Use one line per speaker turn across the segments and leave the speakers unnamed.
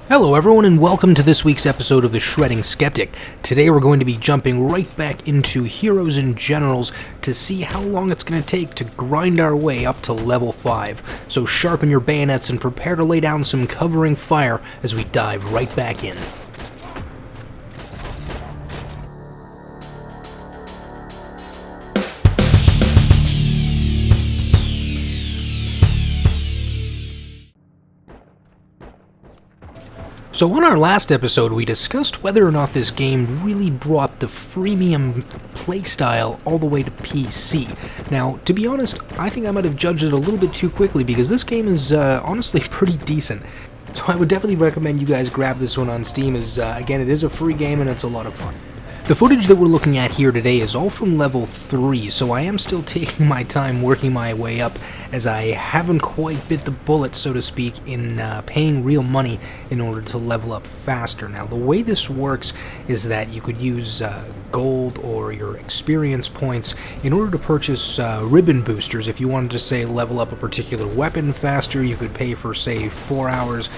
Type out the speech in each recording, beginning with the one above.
Hello everyone and welcome to this week's episode of The Shredding Skeptic. Today we're going to be jumping right back into Heroes and Generals to see how long it's going to take to grind our way up to level 5. So sharpen your bayonets and prepare to lay down some covering fire as we dive right back in. So on our last episode, we discussed whether or not this game really brought the freemium playstyle all the way to PC. Now, to be honest, I think I might have judged it a little bit too quickly because this game is honestly pretty decent. So I would definitely recommend you guys grab this one on Steam as, again, it is a free game and it's a lot of fun. The footage that we're looking at here today is all from level 3, so I am still taking my time working my way up as I haven't quite bit the bullet, so to speak, in paying real money in order to level up faster. Now, the way this works is that you could use gold or your experience points in order to purchase ribbon boosters. If you wanted to, say, level up a particular weapon faster, you could pay for, say, 4 hours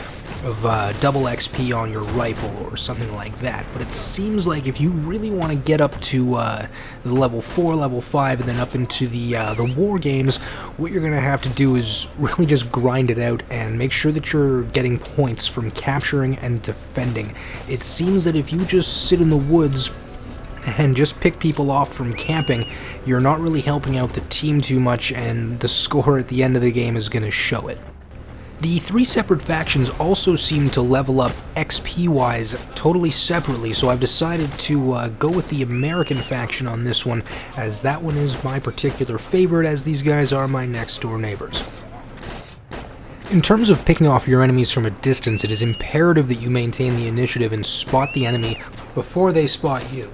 of double XP on your rifle or something like that. But it seems like if you really want to get up to the level 4, level 5, and then up into the war games, what you're going to have to do is really just grind it out and make sure that you're getting points from capturing and defending. It seems that if you just sit in the woods and just pick people off from camping, you're not really helping out the team too much, and the score at the end of the game is going to show it. The 3 separate factions also seem to level up XP-wise totally separately, so I've decided to go with the American faction on this one, as that one is my particular favorite, as these guys are my next-door neighbors. In terms of picking off your enemies from a distance, it is imperative that you maintain the initiative and spot the enemy before they spot you.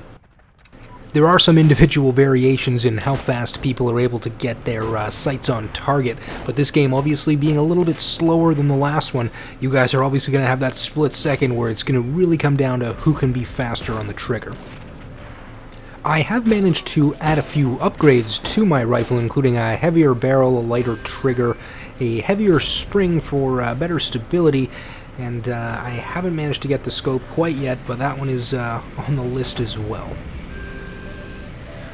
There are some individual variations in how fast people are able to get their sights on target, but this game obviously being a little bit slower than the last one, you guys are obviously going to have that split second where it's going to really come down to who can be faster on the trigger. I have managed to add a few upgrades to my rifle, including a heavier barrel, a lighter trigger, a heavier spring for better stability, and I haven't managed to get the scope quite yet, but that one is on the list as well.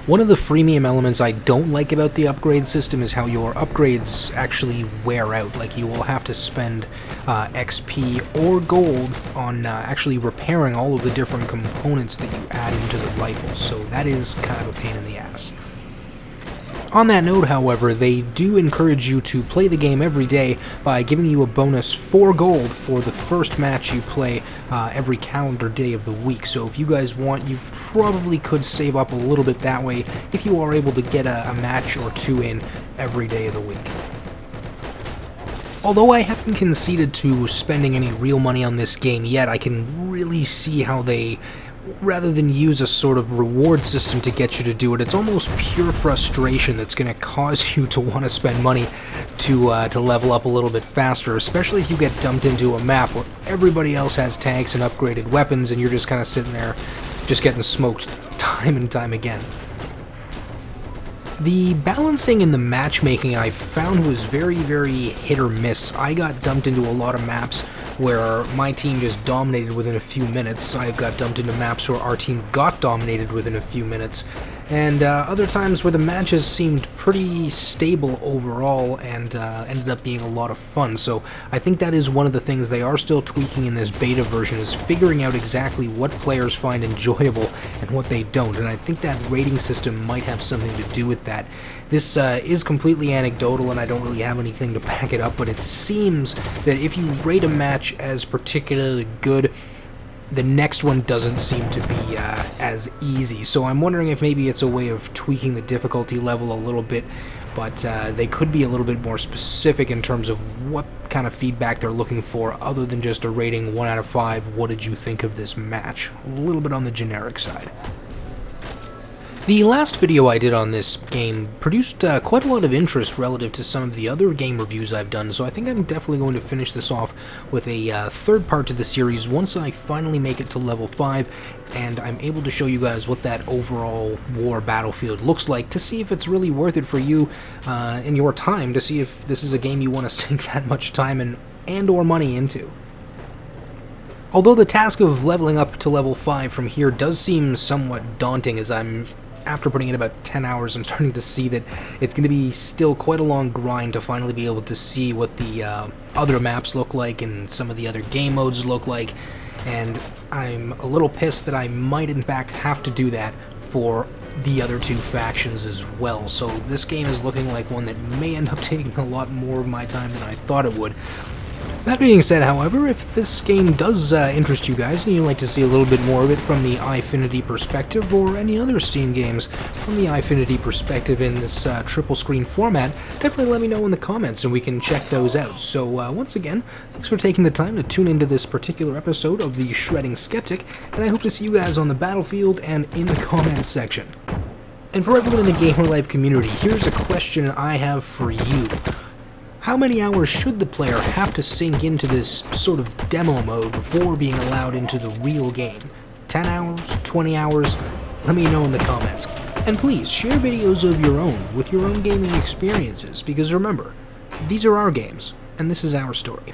One of the freemium elements I don't like about the upgrade system is how your upgrades actually wear out. Like, you will have to spend XP or gold on actually repairing all of the different components that you add into the rifle, so that is kind of a pain in the ass. On that note, however, they do encourage you to play the game every day by giving you a bonus 4 gold for the first match you play every calendar day of the week. So if you guys want, you probably could save up a little bit that way if you are able to get a match or 2 in every day of the week. Although I haven't conceded to spending any real money on this game yet, I can really see how they, rather than use a sort of reward system to get you to do it, it's almost pure frustration that's going to cause you to want to spend money to level up a little bit faster, especially if you get dumped into a map where everybody else has tanks and upgraded weapons and you're just kind of sitting there just getting smoked time and time again. The balancing and the matchmaking I found was very, very hit or miss. I got dumped into a lot of maps where my team just dominated within a few minutes. I've got dumped into maps where our team got dominated within a few minutes, and other times where the matches seemed pretty stable overall and ended up being a lot of fun. So I think that is one of the things they are still tweaking in this beta version, is figuring out exactly what players find enjoyable and what they don't, and I think that rating system might have something to do with that. This is completely anecdotal and I don't really have anything to back it up, but it seems that if you rate a match as particularly good, the next one doesn't seem to be as easy. So I'm wondering if maybe it's a way of tweaking the difficulty level a little bit, but they could be a little bit more specific in terms of what kind of feedback they're looking for, other than just a rating 1 out of 5, what did you think of this match? A little bit on the generic side. The last video I did on this game produced quite a lot of interest relative to some of the other game reviews I've done, so I think I'm definitely going to finish this off with a third part to the series once I finally make it to level 5 and I'm able to show you guys what that overall war battlefield looks like, to see if it's really worth it for you in your time, to see if this is a game you want to sink that much time and or money into. Although the task of leveling up to level 5 from here does seem somewhat daunting, as after putting in about 10 hours, I'm starting to see that it's going to be still quite a long grind to finally be able to see what the other maps look like and some of the other game modes look like, and I'm a little pissed that I might in fact have to do that for the other two factions as well. So this game is looking like one that may end up taking a lot more of my time than I thought it would. That being said, however, if this game does interest you guys and you'd like to see a little bit more of it from the Eyefinity perspective, or any other Steam games from the Eyefinity perspective in this triple screen format, definitely let me know in the comments and we can check those out. So once again, thanks for taking the time to tune into this particular episode of the Shredding Skeptic, and I hope to see you guys on the battlefield and in the comments section. And for everyone in the Gamer Life community, here's a question I have for you. How many hours should the player have to sink into this sort of demo mode before being allowed into the real game? 10 hours? 20 hours? Let me know in the comments. And please, share videos of your own with your own gaming experiences, because remember, these are our games, and this is our story.